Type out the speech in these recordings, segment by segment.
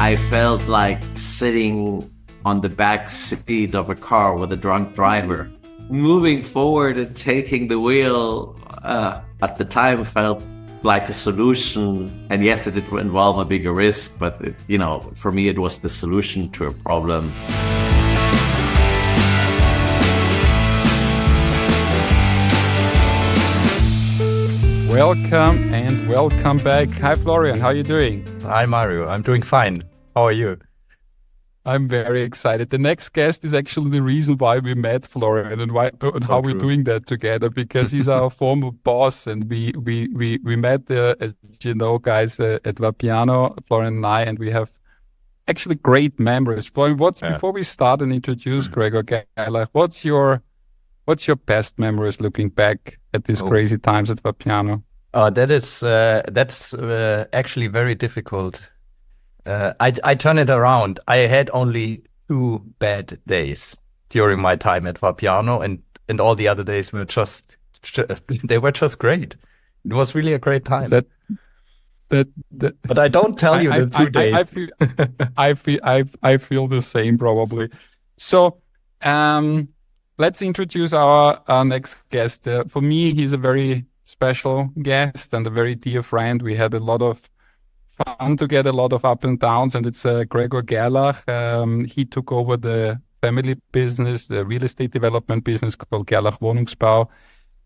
I felt like sitting on the back seat of a car with a drunk driver. Moving forward and taking the wheel at the time felt like a solution. And yes, it did involve a bigger risk, but for me, it was the solution to a problem. Welcome and welcome back. Hi, Florian. How are you doing? Hi, Mario. I'm doing fine. How are you? I'm very excited. The next guest is actually the reason why we met, Florian, and how we're doing that together, because he's our former boss, and we met, as you know, guys, at Vapiano, Florian and I, and we have actually great memories. Florian, before we start and introduce Gregor Gerlach, what's your best memories looking back at these crazy times at Vapiano? That's actually very difficult. I turn it around. I had only 2 bad days during my time at Vapiano, and all the other days were just great. It was really a great time. But I don't tell you the 2 days. I feel the same probably. So let's introduce our next guest. For me, he's a very special guest and a very dear friend. We had a lot of fun together, a lot of up and downs, and it's Gregor Gerlach. He took over the family business, the real estate development business called Gerlach Wohnungsbau,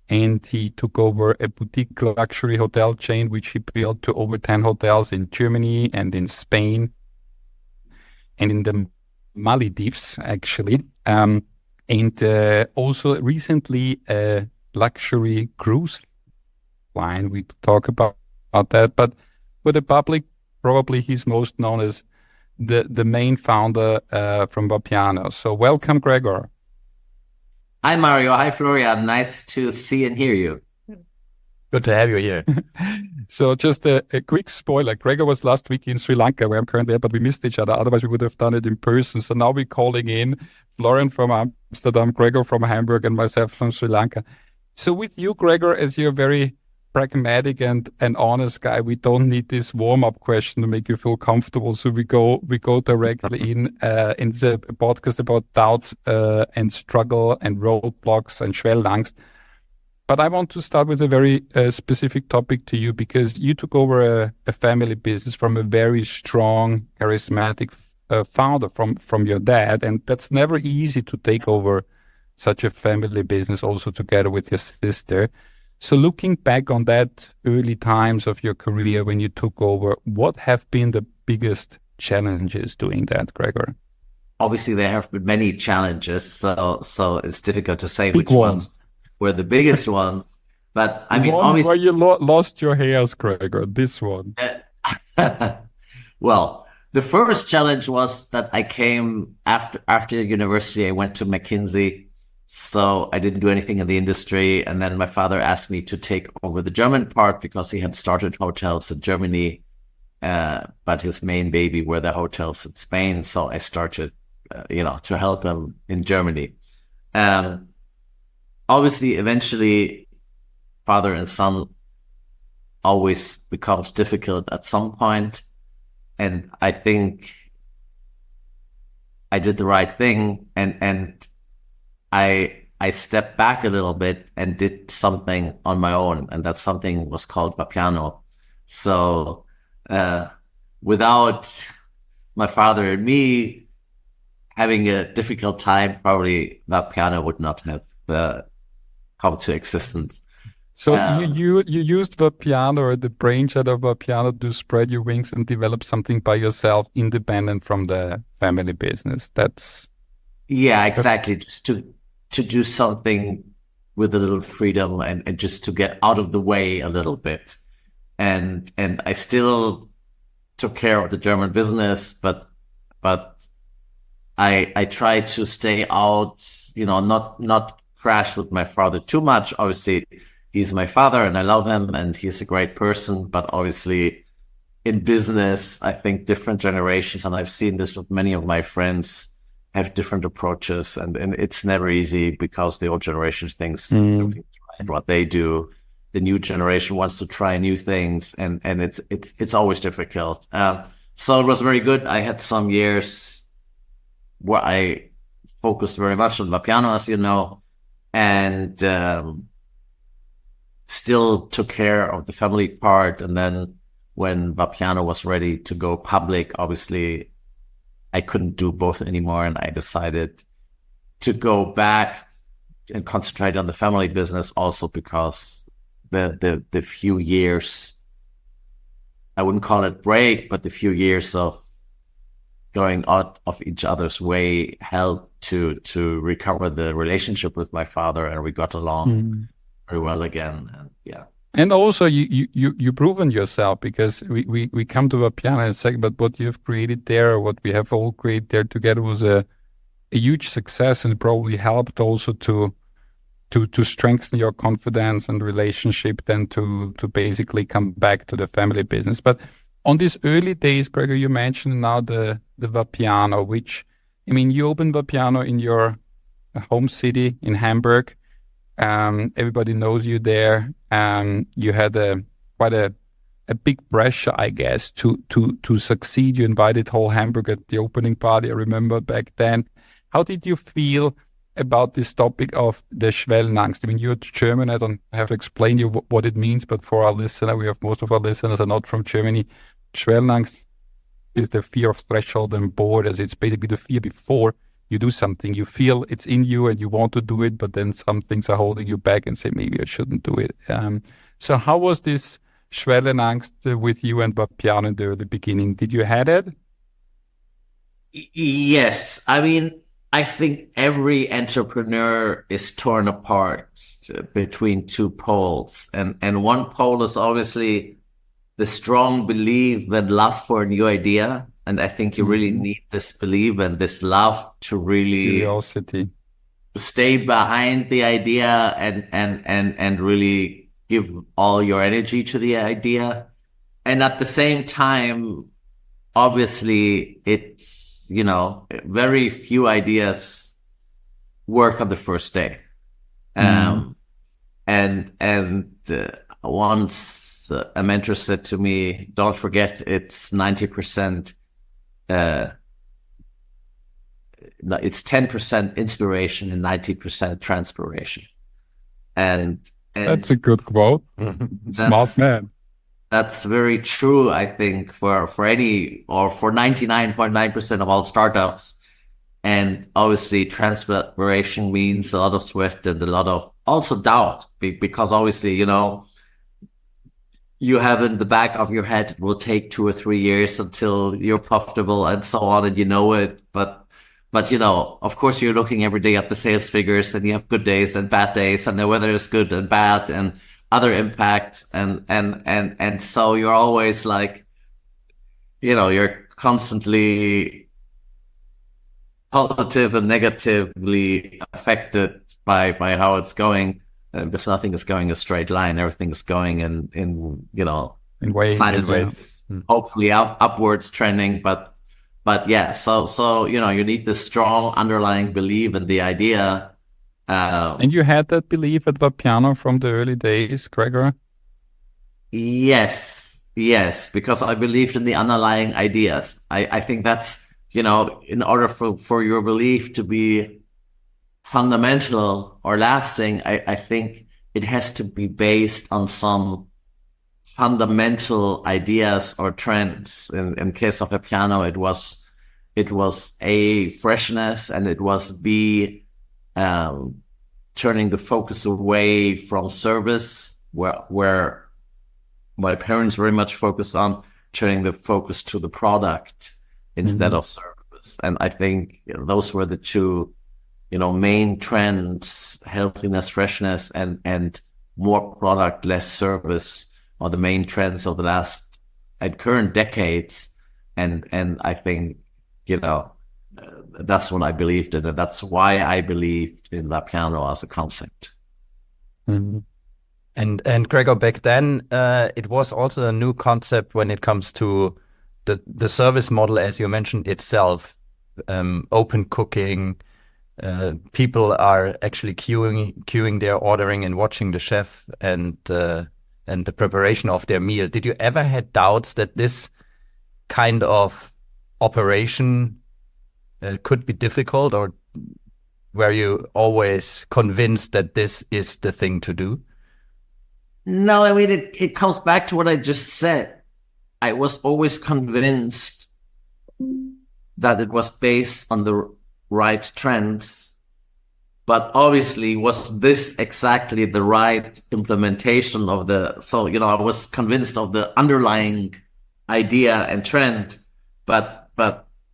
and he took over a boutique luxury hotel chain, which he built to over 10 hotels in Germany and in Spain and in the Maledives, actually. And also recently a luxury cruise line. We talk about that, but for the public, probably he's most known as the main founder from Vapiano. So welcome, Gregor. Hi, Mario. Hi, Florian. Nice to see and hear you. Good to have you here. So just a quick spoiler. Gregor was last week in Sri Lanka, where I'm currently at, but we missed each other. Otherwise, we would have done it in person. So now we're calling in Florian from Amsterdam, Gregor from Hamburg, and myself from Sri Lanka. So with you, Gregor, as you're very pragmatic and honest guy, we don't need this warm-up question to make you feel comfortable. So we go directly in. It's a podcast about doubt and struggle and roadblocks and Schwellangst. But I want to start with a very specific topic to you, because you took over a family business from a very strong, charismatic founder from your dad, and that's never easy to take over such a family business, also together with your sister. So looking back on that early times of your career when you took over, what have been the biggest challenges doing that, Gregor? Obviously, there have been many challenges, so it's difficult to say which ones were the biggest ones. But I mean, obviously, where you lost your hairs, Gregor. This one. Well, the first challenge was that I came after university. I went to McKinsey. So I didn't do anything in the industry. And then my father asked me to take over the German part because he had started hotels in Germany. But his main baby were the hotels in Spain. So I started, to help him in Germany. Obviously, eventually, father and son always becomes difficult at some point. And I think I did the right thing. And I stepped back a little bit and did something on my own, and that something was called Vapiano. So without my father and me having a difficult time, probably Vapiano would not have come to existence. So you used Vapiano, or the brainchild of Vapiano, to spread your wings and develop something by yourself, independent from the family business. Yeah, exactly. Just to do something with a little freedom and just to get out of the way a little bit. And I still took care of the German business, but I tried to stay out, not crash with my father too much. Obviously, he's my father and I love him and he's a great person, but obviously in business, I think different generations, and I've seen this with many of my friends, have different approaches, and it's never easy because the old generation thinks what they do. The new generation wants to try new things, and it's always difficult. So it was very good. I had some years where I focused very much on Vapiano, as you know, and still took care of the family part. And then when Vapiano was ready to go public, obviously I couldn't do both anymore. And I decided to go back and concentrate on the family business, also because the few years, I wouldn't call it break, but the few years of going out of each other's way helped to recover the relationship with my father, and we got along very well again. And yeah. And also you proven yourself, because we come to Vapiano in a second, but what you have created there, what we have all created there together, was a huge success, and probably helped also to strengthen your confidence and relationship, then to basically come back to the family business. But on these early days, Gregor, you mentioned now the Vapiano, which, I mean, you opened Vapiano in your home city in Hamburg. Everybody knows you there. You had quite a big pressure, I guess, to succeed. You invited whole Hamburg at the opening party, I remember back then. How did you feel about this topic of the Schwellenangst? I mean, you're German. I don't have to explain you what it means, but for our listener, most of our listeners are not from Germany. Schwellenangst is the fear of threshold and borders. It's basically the fear before you do something. You feel it's in you and you want to do it, but then some things are holding you back and say, maybe I shouldn't do it. So how was this Schwellenangst with you and Vapiano in the early beginning? Did you have it? Yes. I mean, I think every entrepreneur is torn apart between two poles. And one pole is obviously the strong belief and love for a new idea. And I think you really need this belief and this love to really curiosity, stay behind the idea and really give all your energy to the idea. And at the same time, obviously, it's, you know, very few ideas work on the first day. Once a mentor said to me, don't forget, it's 90%, it's 10% inspiration and 90% transpiration. And that's a good quote. Smart man. That's very true, I think, for any, or for 99.9% of all startups. And obviously transpiration means a lot of sweat and a lot of also doubt, because obviously, you know, you have in the back of your head, it will take 2 or 3 years until you're profitable and so on, and you know it. But you know, of course, you're looking every day at the sales figures, and you have good days and bad days, and the weather is good and bad and other impacts. And so you're always like, you know, you're constantly positive and negatively affected by how it's going. Because nothing is going a straight line. Everything is going in you know, in waves, hopefully upwards trending. But yeah, so you know, you need this strong underlying belief in the idea. And you had that belief at Vapiano from the early days, Gregor? Yes, because I believed in the underlying ideas. I think that's, you know, in order for your belief to be fundamental or lasting, I think it has to be based on some fundamental ideas or trends. In case of Vapiano, it was A, freshness, and it was B, turning the focus away from service, where my parents very much focused on turning the focus to the product instead of service. And I think, you know, those were the two, you know, main trends: healthiness, freshness, and more product, less service, are the main trends of the last and current decades. And I think, you know, that's what I believed in, and that's why I believed in Vapiano as a concept. And Gregor, back then, it was also a new concept when it comes to the service model, as you mentioned itself, open cooking. People are actually queuing their ordering and watching the chef and the preparation of their meal. Did you ever had doubts that this kind of operation could be difficult, or were you always convinced that this is the thing to do? No, I mean, it comes back to what I just said. I was always convinced that it was based on the right trends, but obviously was this exactly the right implementation of so, I was convinced of the underlying idea and trend, but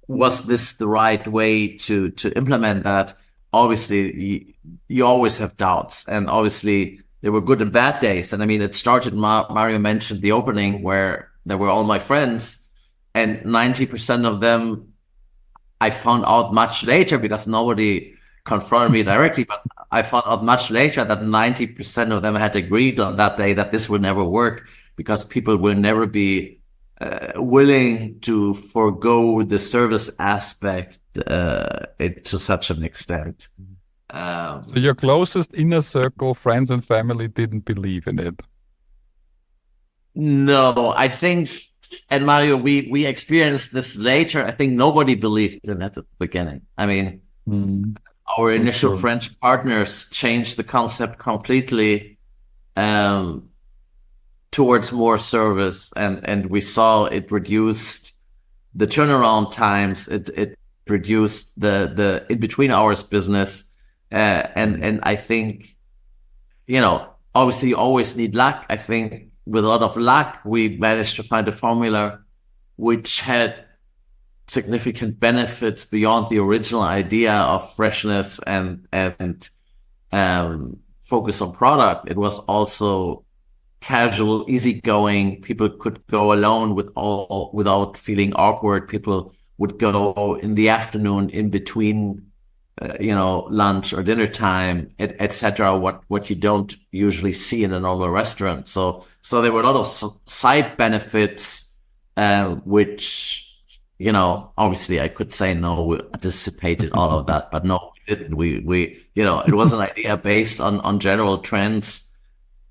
was this the right way to implement that? Obviously, you always have doubts, and obviously there were good and bad days. And I mean, it started, Mario mentioned the opening where there were all my friends, and 90% of them I found out much later, because nobody confronted me directly, but I found out much later that 90% of them had agreed on that day that this will never work, because people will never be willing to forego the service aspect to such an extent. So your closest inner circle, friends and family, didn't believe in it? No, I think, and Mario, we experienced this later. I think nobody believed in it at the beginning. I mean, our initial French partners changed the concept completely towards more service, and we saw it reduced the turnaround times. It reduced the in between hours business, and I think, obviously you always need luck. I think with a lot of luck, we managed to find a formula which had significant benefits beyond the original idea of freshness and focus on product. It was also casual, easygoing. People could go alone without feeling awkward. People would go in the afternoon in between, lunch or dinner time, etc. What you don't usually see in a normal restaurant. So there were a lot of side benefits, which, obviously I could say no, we anticipated all of that, but no, we didn't. We it was an idea based on general trends,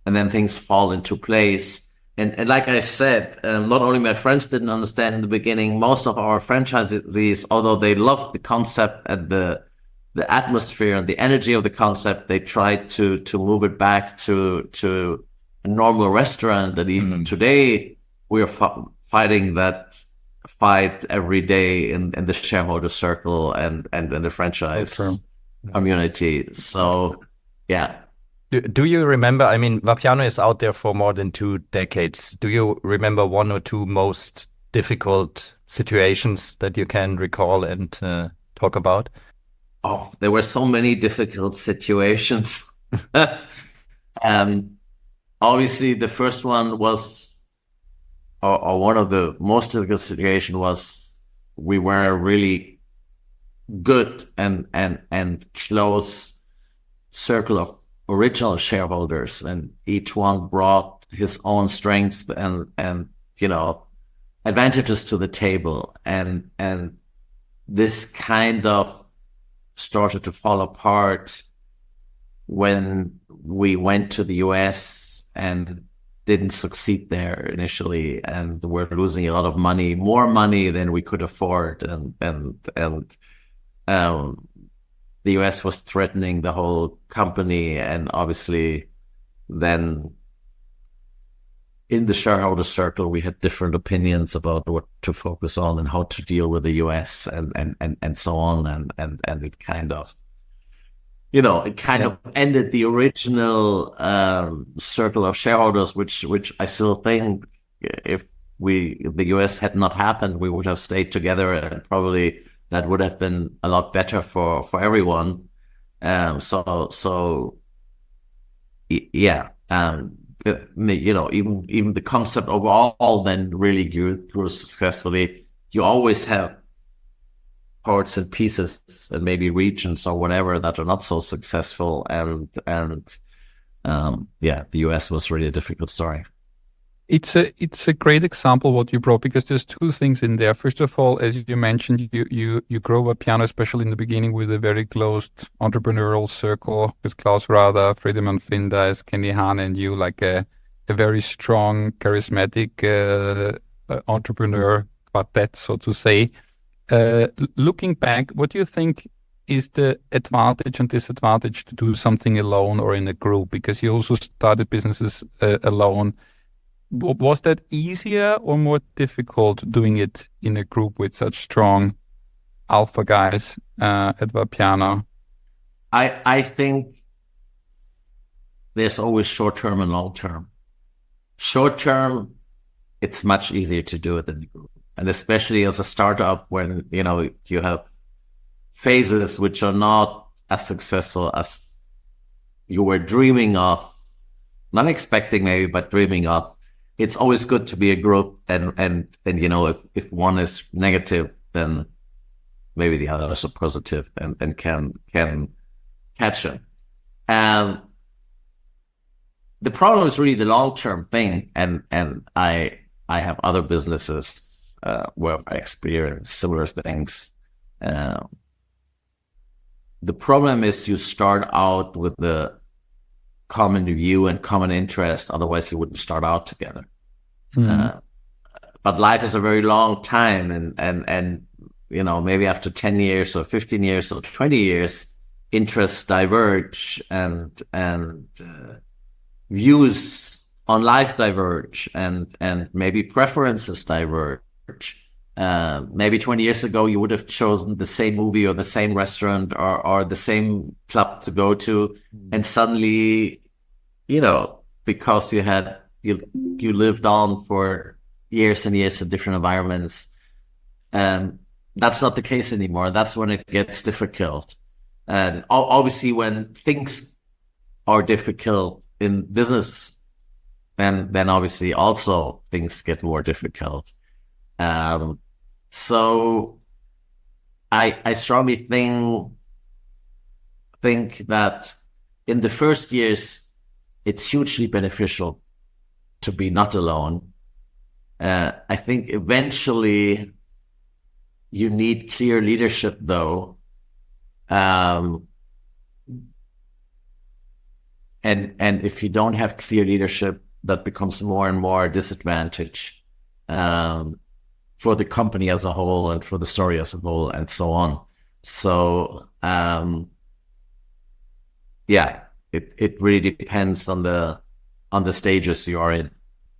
and then things fall into place. And like I said, not only my friends didn't understand in the beginning, most of our franchisees, although they loved the concept and the atmosphere and the energy of the concept, they tried to move it back to a normal restaurant. And even today, we are fighting that fight every day in the shareholder circle and in the franchise community. So, yeah. Do you remember, I mean, Vapiano is out there for more than 2 decades. Do you remember one or two most difficult situations that you can recall and talk about? Oh, there were so many difficult situations. Obviously, the first one was, or one of the most difficult situations was, we were a really good and close circle of original shareholders, and each one brought his own strengths and advantages to the table, and this kind of started to fall apart when we went to the US and didn't succeed there initially, and we're losing a lot of money, more money than we could afford, and the US was threatening the whole company. And obviously then in the shareholder circle, we had different opinions about what to focus on and how to deal with the US and so on. And it kind of, of ended the original circle of shareholders, which I still think if the US had not happened, we would have stayed together, and probably that would have been a lot better for everyone. Even the concept overall then really grew successfully. You always have parts and pieces and maybe regions or whatever that are not so successful, and the US was really a difficult story. It's a great example what you brought, because there's two things in there. First of all, as you mentioned, you grow Vapiano, especially in the beginning, with a very closed entrepreneurial circle with Klaus Rader, Friedemann Findeis, Kenny Hahn, and you, like a very strong, charismatic entrepreneur quartet, so to say. Looking back, what do you think is the advantage and disadvantage to do something alone or in a group? Because you also started businesses alone. Was that easier or more difficult doing it in a group with such strong alpha guys at Vapiano? I think there's always short term and long term. Short term, it's much easier to do it in the group. And especially as a startup when, you have phases which are not as successful as you were dreaming of, not expecting maybe, but dreaming of. It's always good to be a group and if one is negative, then maybe the others are positive and can catch it. And the problem is really the long-term thing. And I have other businesses where I experience similar things. The problem is you start out with the common view and common interest. Otherwise, you wouldn't start out together. But life is a very long time, and maybe after 10 years or 15 years or 20 years, interests diverge and views on life diverge, and maybe preferences diverge. Maybe 20 years ago, you would have chosen the same movie or the same restaurant or the same club to go to. And suddenly, because you lived on for years and years in different environments, that's not the case anymore. That's when it gets difficult. And obviously when things are difficult in business, then obviously also things get more difficult. So I strongly think that in the first years, it's hugely beneficial to be not alone. I think eventually you need clear leadership though. And if you don't have clear leadership, that becomes more and more a disadvantage for the company as a whole and for the story as a whole and so on. So it really depends on the stages you are in.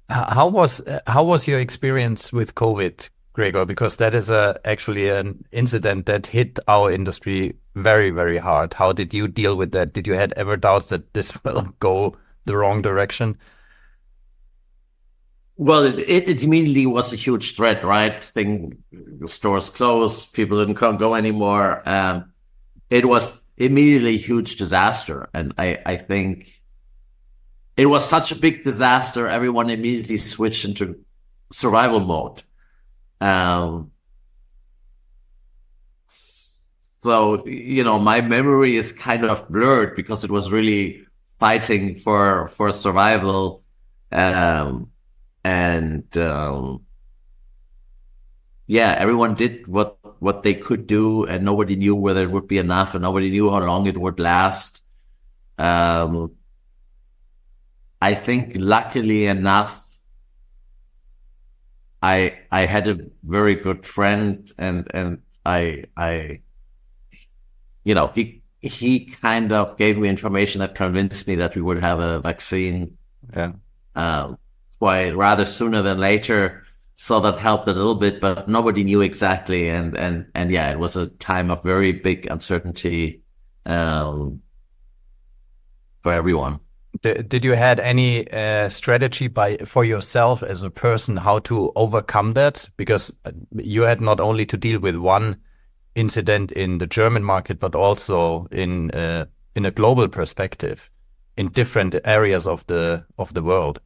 How was your experience with COVID, Gregor? Because that is actually an incident that hit our industry very, very hard. How did you deal with that? Did you have ever doubts that this will go the wrong direction? Well, it immediately was a huge threat, right? The stores closed, people didn't go anymore. It was immediately a huge disaster. And I think it was such a big disaster, everyone immediately switched into survival mode. So, my memory is kind of blurred because it was really fighting for survival. Everyone did what they could do, and nobody knew whether it would be enough, and nobody knew how long it would last. I think luckily enough, I had a very good friend, and he kind of gave me information that convinced me that we would have a vaccine. Quite rather sooner than later. So that helped a little bit, but nobody knew exactly. And it was a time of very big uncertainty, for everyone. Did you had any strategy for yourself as a person how to overcome that? Because you had not only to deal with one incident in the German market, but also in a global perspective in different areas of the world.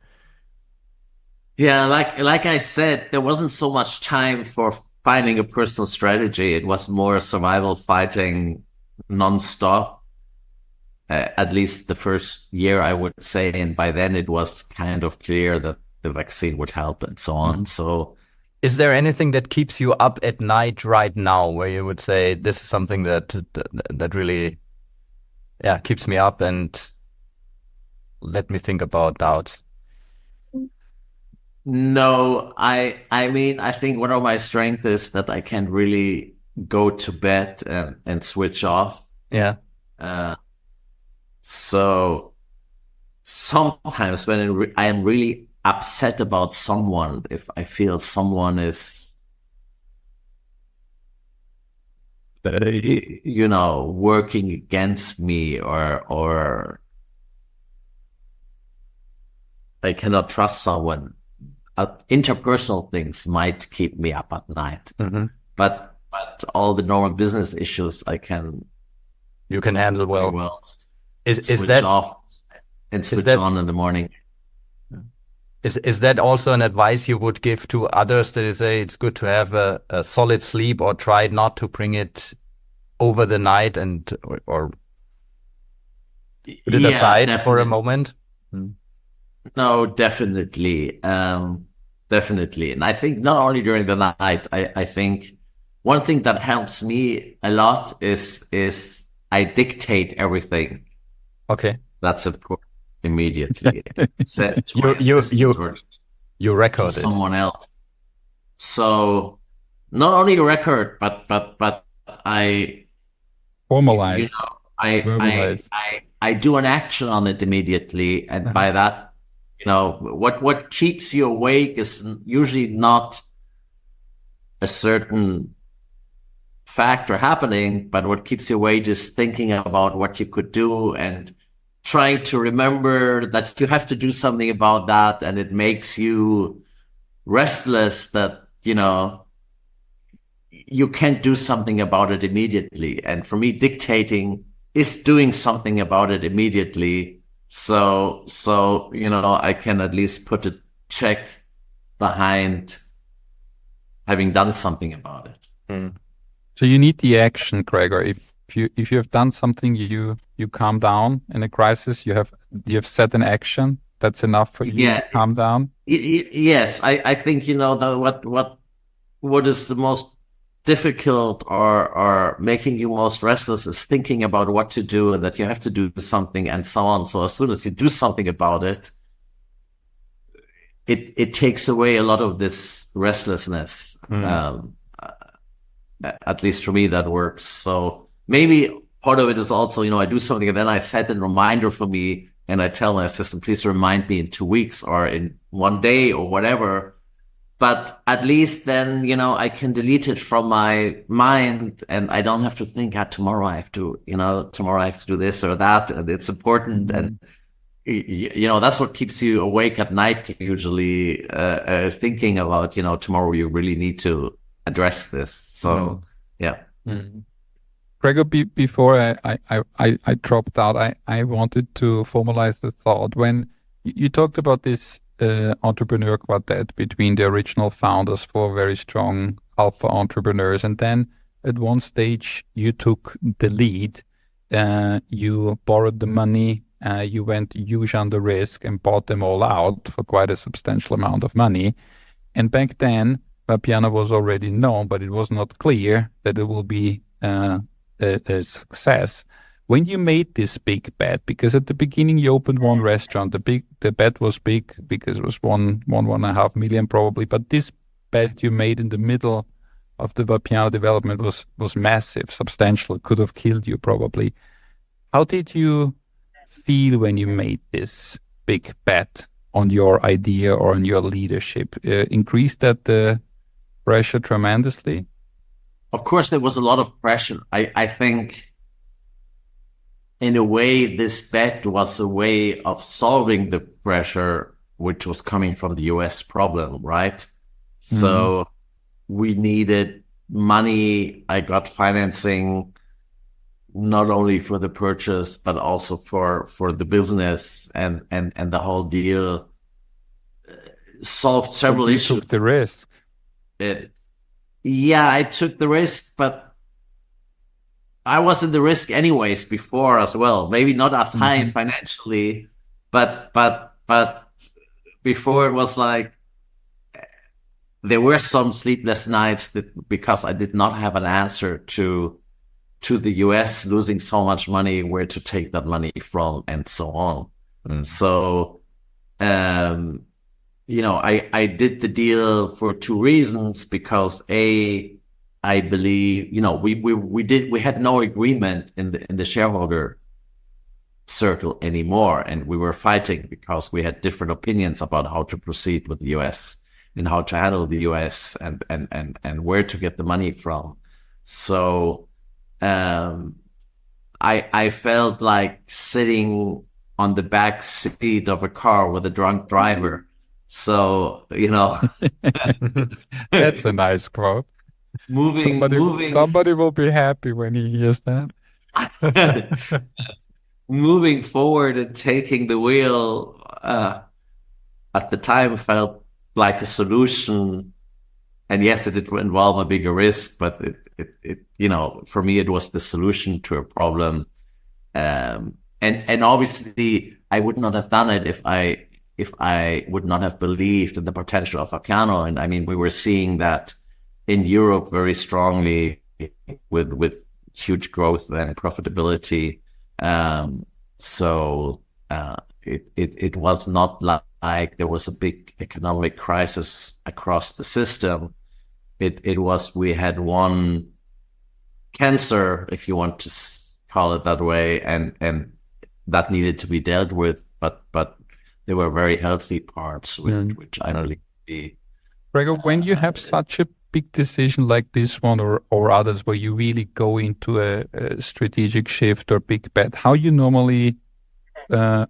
Yeah, like I said, there wasn't so much time for finding a personal strategy. It was more survival fighting nonstop. At least the first year, I would say, and by then it was kind of clear that the vaccine would help and so on. So, is there anything that keeps you up at night right now, where you would say this is something that really, keeps me up and let me think about doubts? No, I mean, I think one of my strengths is that I can really go to bed and switch off. Yeah. Uh, so sometimes when I am really upset about someone, if I feel someone is, working against me, or I cannot trust someone, interpersonal things might keep me up at night. Mm-hmm. But all the normal business issues You can handle very well. well Is switch that off and switch that on in the morning. is that also an advice you would give to others, that you say it's good to have a solid sleep, or try not to bring it over the night, and or put it aside for a Definitely. moment? No, definitely. Definitely. And I think not only during the night, I think one thing that helps me a lot is I dictate everything. Okay. That's important immediately. Set to my You assistant or you to record it. someone else. So not only record, but I, Formalize, I verbalize. I do an action on it immediately, and by that, what keeps you awake is usually not a certain fact or happening, but what keeps you awake is thinking about what you could do and trying to remember that you have to do something about that, and it makes you restless that you can't do something about it immediately. And for me, dictating is doing something about it immediately. So, I can at least put a check behind having done something about it. So you need the action, Gregor. If you have done something, you calm down in a crisis. You have set an action. That's enough for you to calm down. Yes, I think what is the most difficult or making you most restless is thinking about what to do and that you have to do something and so on. So as soon as you do something about it, it takes away a lot of this restlessness. At least for me, that works. So maybe part of it is also, I do something and then I set a reminder for me and I tell my assistant, please remind me in 2 weeks or in 1 day or whatever. But at least then, I can delete it from my mind and I don't have to think, tomorrow I have to do this or that. And it's important. And, that's what keeps you awake at night, usually, thinking about, tomorrow you really need to address this. So, yeah. Gregor, before I dropped out, I wanted to formalize the thought. When you talked about this entrepreneur quartet between the original founders, 4 very strong alpha entrepreneurs, and then at one stage you took the lead, you borrowed the money, you went huge under risk and bought them all out for quite a substantial amount of money. And back then, Vapiano was already known, but it was not clear that it will be a success. When you made this big bet, because at the beginning you opened one restaurant, the bet was big because it was 1.5 million probably, but this bet you made in the middle of the Vapiano development was massive, substantial, could have killed you probably. How did you feel when you made this big bet on your idea or on your leadership? Increased that the pressure tremendously? Of course, there was a lot of pressure. I think in a way, this bet was a way of solving the pressure, which was coming from the US problem, right? So we needed money. I got financing, not only for the purchase, but also for the business and the whole deal. Solved several issues. You took the risk. I took the risk, but I was in the risk anyways before as well. Maybe not as high financially, but before it was like there were some sleepless nights because I did not have an answer to the US losing so much money, where to take that money from, and so on. So I did the deal for two reasons, because I believe, we had no agreement in the shareholder circle anymore. And we were fighting because we had different opinions about how to proceed with the US and how to handle the US and where to get the money from. So, I felt like sitting on the back seat of a car with a drunk driver. So, That's a nice quote. Somebody will be happy when he hears that. Moving forward and taking the wheel, at the time felt like a solution. And yes, it did involve a bigger risk, but for me, it was the solution to a problem. And obviously I would not have done it if I would not have believed in the potential of Vapiano. And I mean, we were seeing that in Europe very strongly with huge growth and profitability. So it was not like there was a big economic crisis across the system. It was, we had one cancer, if you want to call it that way, and that needed to be dealt with, but there were very healthy parts which I don't really. Gregor, when you have such a big decision like this one or others where you really go into a strategic shift or big bet, how you normally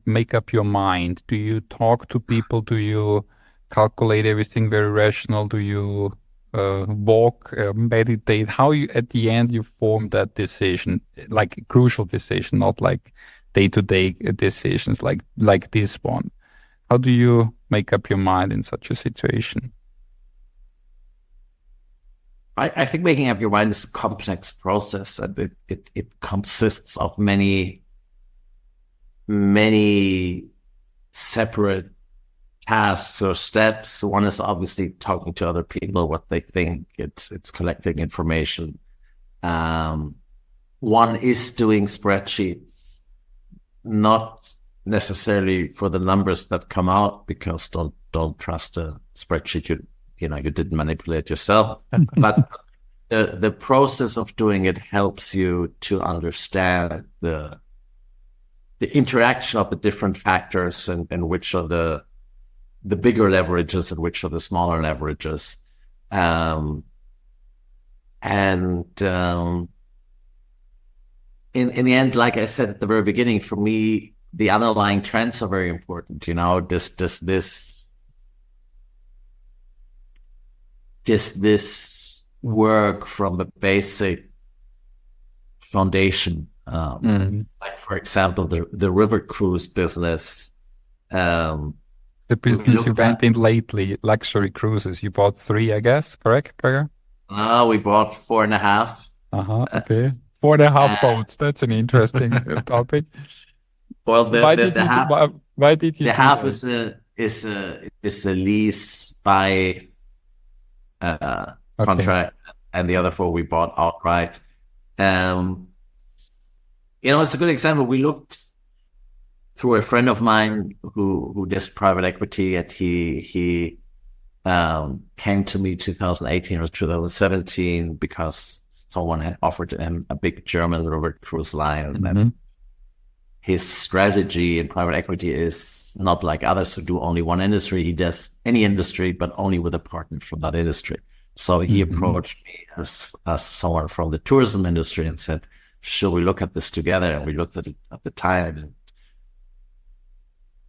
make up your mind? Do you talk to people? Do you calculate everything very rational? Do you walk, meditate? How you at the end you form that decision, like a crucial decision, not like day-to-day decisions like this one? How do you make up your mind in such a situation? I think making up your mind is a complex process, and it consists of many separate tasks or steps. One is obviously talking to other people, what they think. It's collecting information. One is doing spreadsheets, not necessarily for the numbers that come out, because don't trust a spreadsheet you didn't manipulate yourself. But the process of doing it helps you to understand the interaction of the different factors and which are the bigger leverages and which are the smaller leverages. In the end, like I said at the very beginning, for me, the underlying trends are very important. This work from the basic foundation, like for example, the river cruise business. The business you went in lately, luxury cruises. You bought 3, I guess, correct, Gregor? We bought 4.5. Okay. 4.5 boats. That's an interesting topic. Well, why did you? The half is a lease by contract, and the other 4 we bought outright. It's a good example. We looked through a friend of mine who does private equity, and he came to me 2018 or 2017 because someone had offered him a big German river cruise line. And his strategy in private equity is not like others who do only one industry. He does any industry, but only with a partner from that industry. So he approached me as someone from the tourism industry and said, should we look at this together? And we looked at it at the time,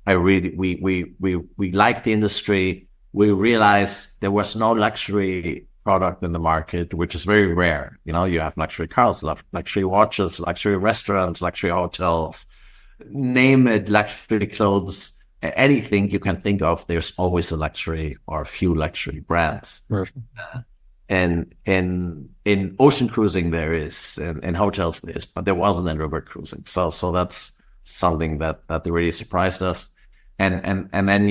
and we liked the industry. We realized there was no luxury product in the market, which is very rare. You have luxury cars, luxury watches, luxury restaurants, luxury hotels, name it, luxury clothes, anything you can think of. There's always a luxury or a few luxury brands. And in ocean cruising there is, and in hotels there is, but there wasn't in river cruising. So that's something that really surprised us. And then,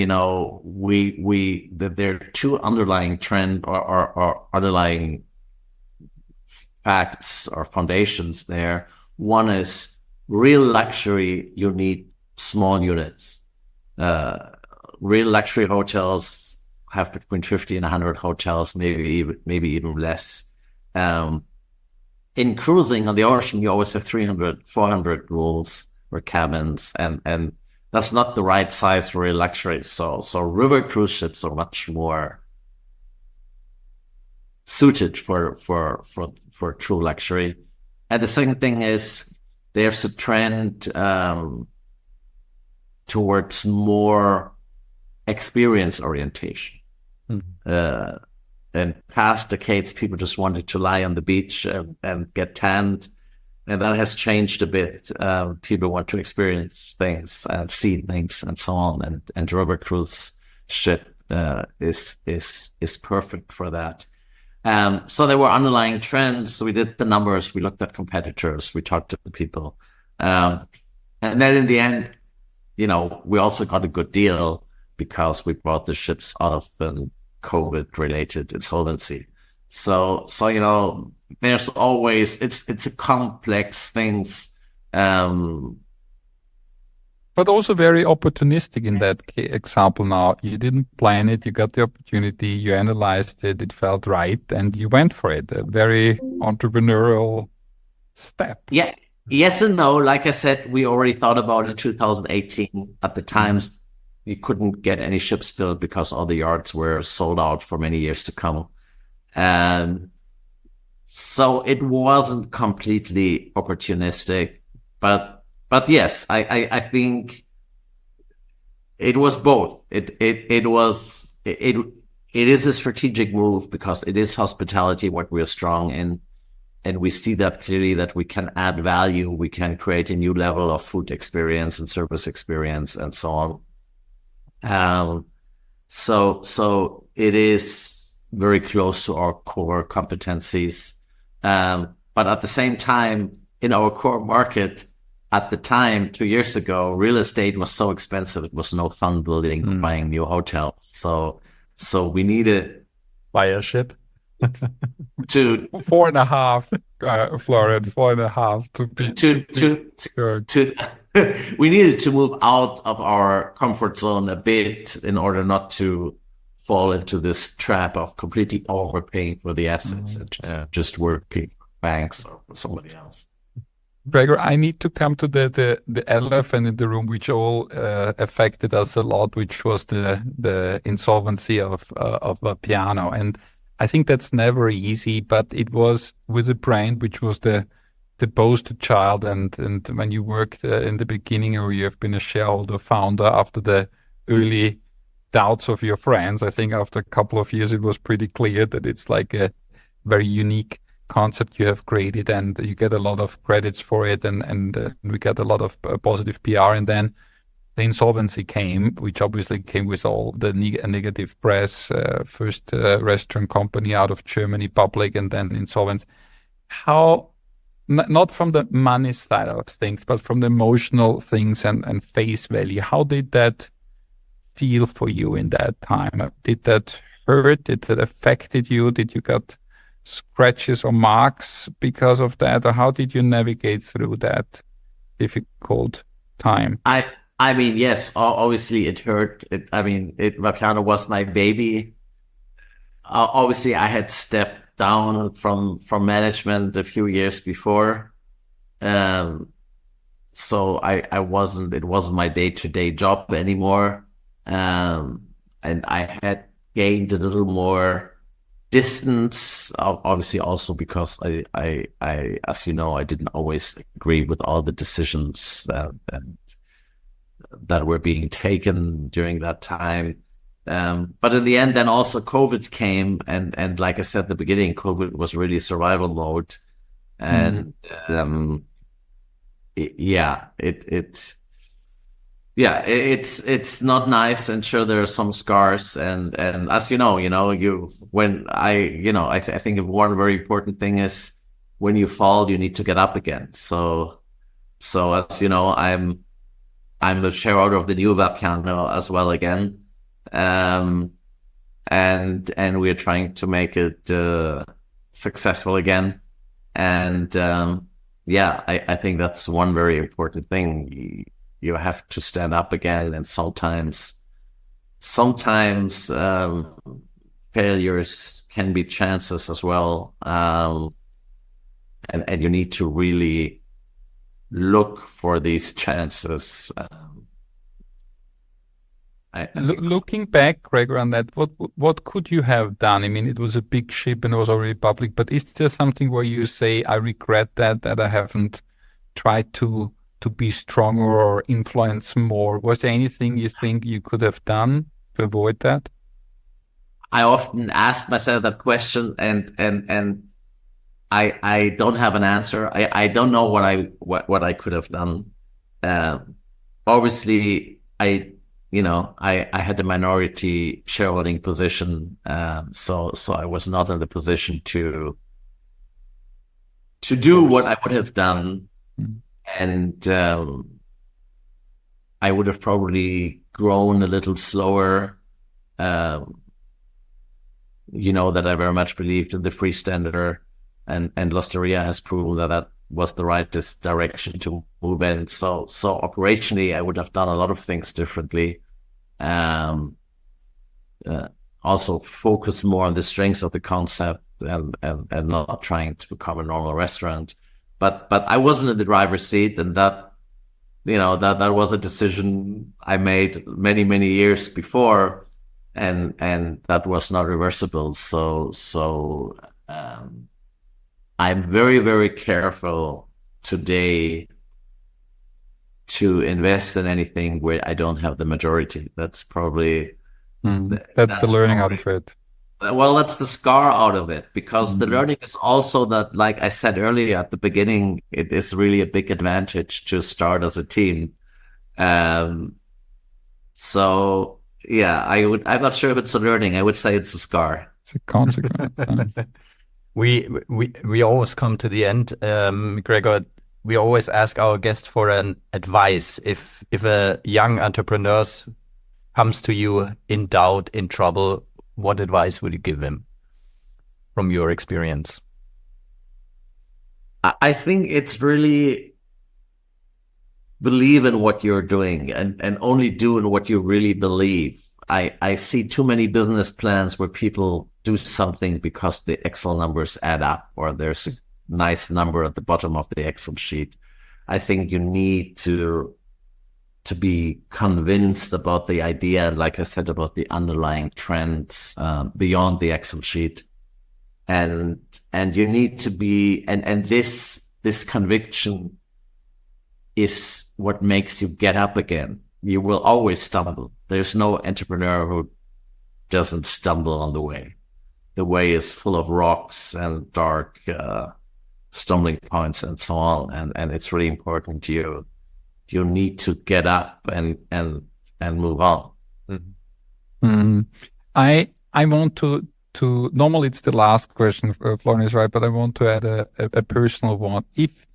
there are 2 underlying trend or underlying facts or foundations there. One is real luxury. You need small units. real luxury hotels have between 50 and 100 hotels, maybe even less. In cruising on the ocean, you always have 300, 400 rooms or cabins, and that's not the right size for real luxury. So river cruise ships are much more suited for true luxury. And the second thing is there's a trend towards more experience orientation. In past decades, people just wanted to lie on the beach and get tanned, and that has changed a bit. People want to experience things and see things and so on, and river cruise ship is perfect for that. So there were underlying trends. We did the numbers, we looked at competitors, we talked to the people, and then in the end, we also got a good deal because we brought the ships out of COVID-related insolvency. So there's always it's a complex things, but also very opportunistic in that example. Now you didn't plan it, you got the opportunity, you analyzed it, it felt right, and you went for it. A very entrepreneurial step. Yeah, yes and no. Like I said, we already thought about it in 2018. At the times, you couldn't get any ships built because all the yards were sold out for many years to come. And so it wasn't completely opportunistic, but yes, I think it was both. It is a strategic move because it is hospitality, what we're strong in. And we see that clearly that we can add value. We can create a new level of food experience and service experience and so on. So it is very close to our core competencies. But at the same time, in our core market, at the time, 2 years ago, real estate was so expensive. It was no fun buying new hotels. So we needed buy a ship to 4.5, Florian, 4.5 to be to we needed to move out of our comfort zone a bit in order not to fall into this trap of completely overpaying for the assets and just working for banks or for somebody else. Gregor, I need to come to the elephant in the room, which all affected us a lot, which was the insolvency of Vapiano. And I think that's never easy, but it was with a brand which was the poster child. And when you worked in the beginning, or you have been a shareholder founder after the early doubts of your friends, I think after a couple of years, it was pretty clear that it's like a very unique concept you have created, and you get a lot of credits for it, and we get a lot of positive PR. And then the insolvency came, which obviously came with all the negative press, first restaurant company out of Germany, public, and then insolvent. How, not from the money side of things, but from the emotional things and face value, how did that feel for you in that time? Did that hurt? Did that affected you? Did you get scratches or marks because of that, or how did you navigate through that difficult time? I mean, yes, obviously it hurt. Vapiano was my baby. Obviously, I had stepped down from management a few years before, so it wasn't my day-to-day job anymore, and I had gained a little more distance, obviously also because I as you know, I didn't always agree with all the decisions that were being taken during that time. But in the end, then also COVID came, and like I said at the beginning, COVID was really survival mode, and it's not nice, and sure there are some scars, and as I think one very important thing is when you fall, you need to get up again. So as you know, I'm the shareholder of the new Vapiano as well again, and we're trying to make it successful again, and I think that's one very important thing. You have to stand up again, and sometimes sometimes failures can be chances as well. And you need to really look for these chances. Looking back, Gregor, on that, what could you have done? I mean, it was a big ship and it was already public, but is there something where you say, I regret that I haven't tried to be stronger or influence more? Was there anything you think you could have done to avoid that? I often ask myself that question, and I don't have an answer. I don't know what I could have done. Obviously, I had a minority shareholding position, so I was not in the position to do what I would have done, and I would have probably grown a little slower. That I very much believed in the freestander, and L'Osteria has proven that was the right direction to move in. So operationally, I would have done a lot of things differently. Also focus more on the strengths of the concept and not trying to become a normal restaurant. But I wasn't in the driver's seat, and that was a decision I made many, many years before, and that was not reversible. So I'm very, very careful today to invest in anything where I don't have the majority. That's probably that's the learning out of it. Well, that's the scar out of it, because the learning is also that, like I said earlier at the beginning, it is really a big advantage to start as a team. So yeah, I'm not sure if it's a learning. I would say it's a scar. It's a consequence. We always come to the end, Gregor. We always ask our guests for an advice. If a young entrepreneur comes to you in doubt, in trouble, what advice would you give him from your experience? I think it's really believe in what you're doing and only do in what you really believe. I see too many business plans where people do something because the Excel numbers add up, or there's a nice number at the bottom of the Excel sheet. I think you need to be convinced about the idea, and like I said, about the underlying trends beyond the Excel sheet. And you need to be, and this conviction is what makes you get up again. You will always stumble. There's no entrepreneur who doesn't stumble on the way. The way is full of rocks and dark stumbling points and so on. And it's really important you need to get up and move on. Mm-hmm. I want to normally it's the last question, Florian is right, but I want to add a personal one. If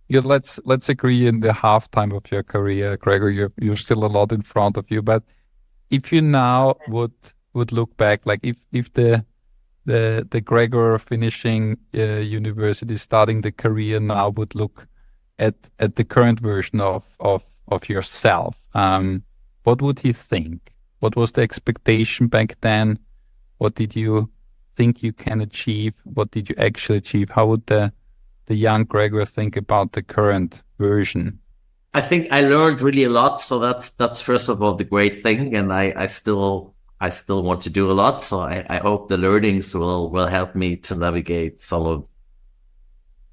let's agree in the halftime of your career, Gregor, you're still a lot in front of you, but if you now would look back, like if the Gregor finishing university, starting the career now, would look at the current version of yourself, what would he think? What was the expectation back then? What did you think you can achieve? What did you actually achieve? How would the young Gregor think about the current version? I think I learned really a lot. So that's first of all the great thing, and I still want to do a lot. So I hope the learnings will help me to navigate some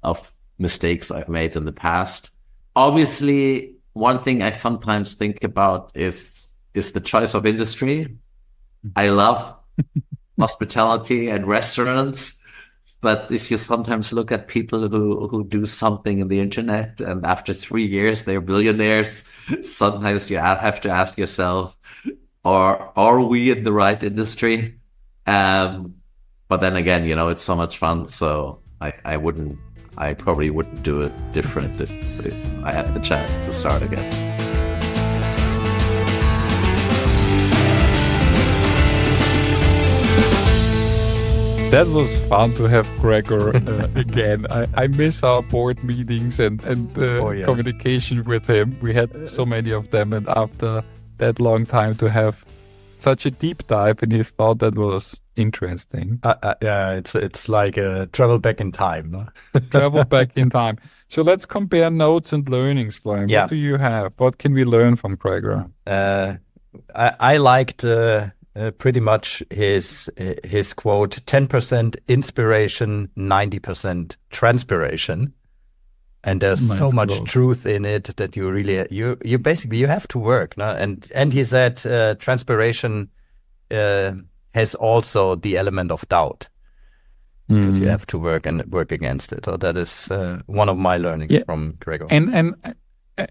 of mistakes I've made in the past. Obviously, one thing I sometimes think about is the choice of industry. I love hospitality and restaurants, but if you sometimes look at people who do something in the internet and after 3 years they're billionaires, sometimes you have to ask yourself, are we in the right industry? But then again, it's so much fun, so I probably wouldn't do it different if I had the chance to start again. That was fun to have Gregor again. I miss our board meetings and communication with him. We had so many of them, and after that long time to have such a deep dive in his thought that was interesting. Yeah, it's like a travel back in time. No? Travel back in time. So let's compare notes and learnings, Florian. Yeah. What do you have? What can we learn from Gregor? I liked pretty much his quote: 10% inspiration, 90% transpiration. And there's so much truth in it that you really you basically you have to work. No? And he said transpiration has also the element of doubt. Because you have to work against it. So that is one of my learnings from Gregor. And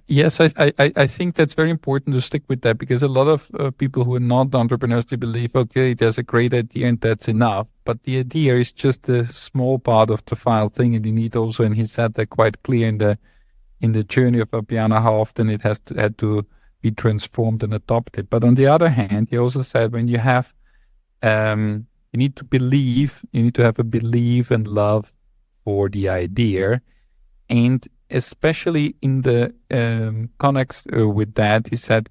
yes, I think that's very important to stick with that, because a lot of people who are not entrepreneurs, they believe, okay, there's a great idea and that's enough. But the idea is just a small part of the final thing, and you need also, and he said that quite clear in the journey of Vapiano, how often it had to be transformed and adopted. But on the other hand, he also said when you have you need to believe, you need to have a belief and love for the idea. And especially in the connex with that, he said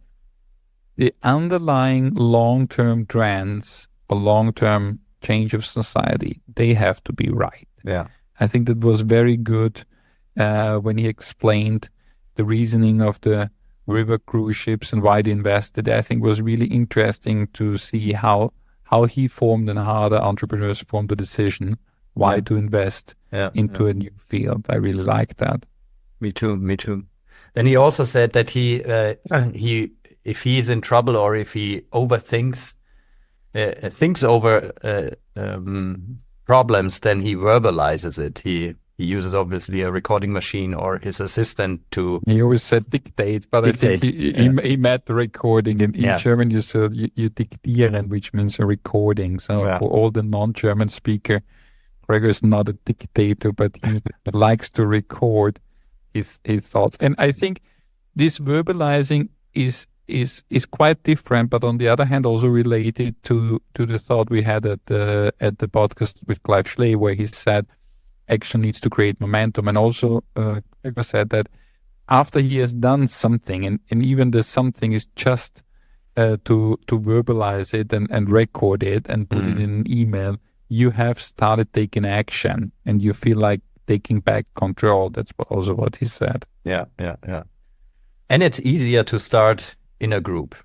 the underlying long-term trends or long-term change of society, they have to be right. Yeah. I think that was very good when he explained the reasoning of the river cruise ships and why they invested. I think it was really interesting to see how he formed and how the entrepreneurs formed the decision why to invest into a new field. I really like that. Me too. Then he also said that he if he's in trouble or if he overthinks thinks over problems, then he verbalizes it. He uses obviously a recording machine or his assistant to. He always said dictate, but dictate. I think he meant the recording. In German, you said you diktieren, which means a recording. So for all the non-German speaker, Gregor is not a dictator, but he likes to record his thoughts. And I think this verbalizing is quite different, but on the other hand, also related to the thought we had at the podcast with Clive Schley, where he said action needs to create momentum. And also Gregor said that after he has done something, and even the something is just to verbalize it and record it and put it in an email, you have started taking action and you feel like taking back control. That's also what he said. Yeah. And it's easier to start in a group.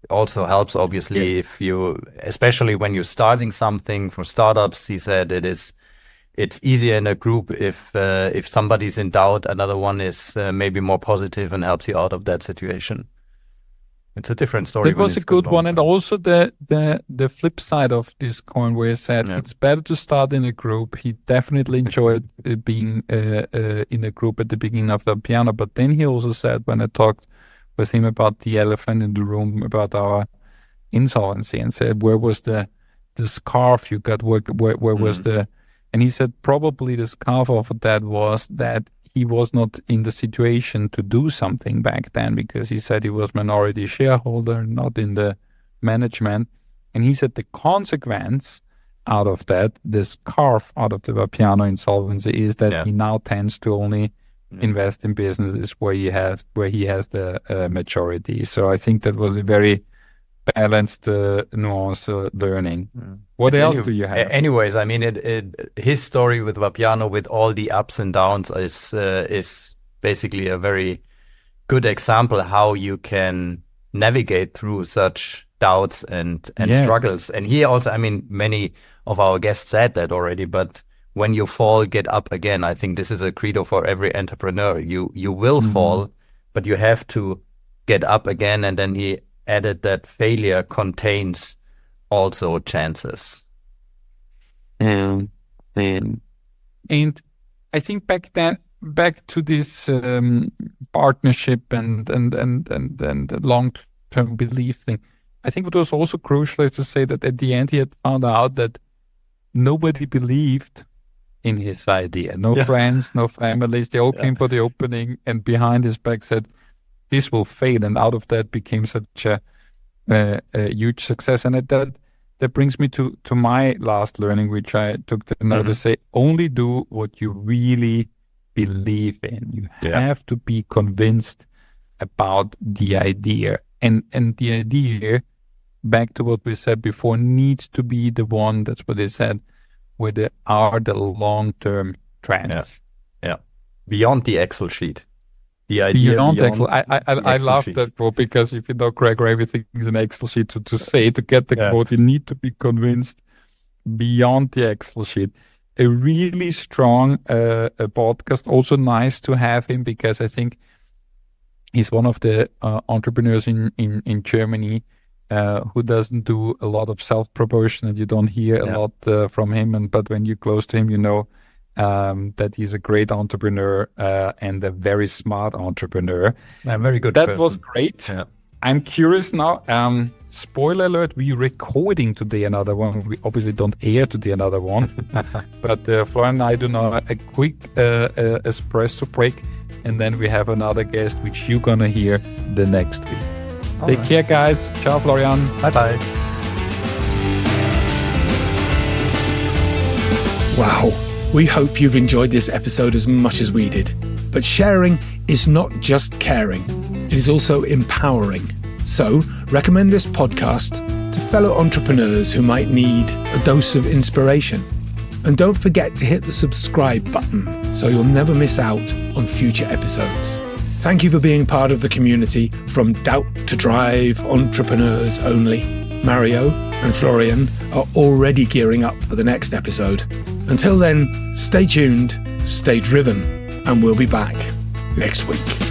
It also helps, obviously, if you, especially when you're starting something for startups, he said it's easier in a group if somebody's in doubt, another one is maybe more positive and helps you out of that situation. It's a different story. It was a good one. And also the flip side of this coin, where he said it's better to start in a group. He definitely enjoyed being in a group at the beginning of the piano. But then he also said, when I talked with him about the elephant in the room, about our insolvency, and said, where was the scarf you got? Where was the... And he said probably the scarf of that was that he was not in the situation to do something back then, because he said he was minority shareholder, not in the management. And he said the consequence out of that, the scarf out of the Vapiano insolvency, is that he now tends to only invest in businesses where he has the majority. So I think that was a very balanced nuance learning. What else do you have? Anyways, I mean, his story with Vapiano, with all the ups and downs, is basically a very good example how you can navigate through such doubts and struggles. And he also, I mean, many of our guests said that already, but when you fall, get up again. I think this is a credo for every entrepreneur. You will fall, but you have to get up again. And then he added that failure contains also chances. And I think back to this partnership and the long-term belief thing, I think what was also crucial is to say that at the end he had found out that nobody believed in his idea. No friends, no families. They all came for the opening and behind his back said, this will fail. And out of that became such a huge success. And that brings me to my last learning, which I took the note to say, only do what you really believe in. You have to be convinced about the idea. And the idea back to what we said before, needs to be the one, that's what they said, where there are the long-term trends. Yeah. Beyond the Excel sheet. The idea beyond Excel. I Excel love sheet. that quote, because if you know Gregor, everything is an Excel sheet. To get the quote, you need to be convinced beyond the Excel sheet. A really strong podcast. Also nice to have him, because I think he's one of the entrepreneurs in Germany who doesn't do a lot of self-promotion, and you don't hear a lot from him. But when you're close to him, you know that he's a great entrepreneur and a very smart entrepreneur. A very good That person. was great. Yeah. I'm curious now. Spoiler alert, we're recording today another one. We obviously don't air today another one. But Florian and I do now a quick espresso break, and then we have another guest, which you're going to hear the next week. Take care, guys. Ciao, Florian. Bye-bye. Wow, we hope you've enjoyed this episode as much as we did. But sharing is not just caring, it is also empowering. So recommend this podcast to fellow entrepreneurs who might need a dose of inspiration. And don't forget to hit the subscribe button so you'll never miss out on future episodes. Thank you for being part of the community from Doubt to Drive Entrepreneurs Only. Mario and Florian are already gearing up for the next episode. Until then, stay tuned, stay driven, and we'll be back next week.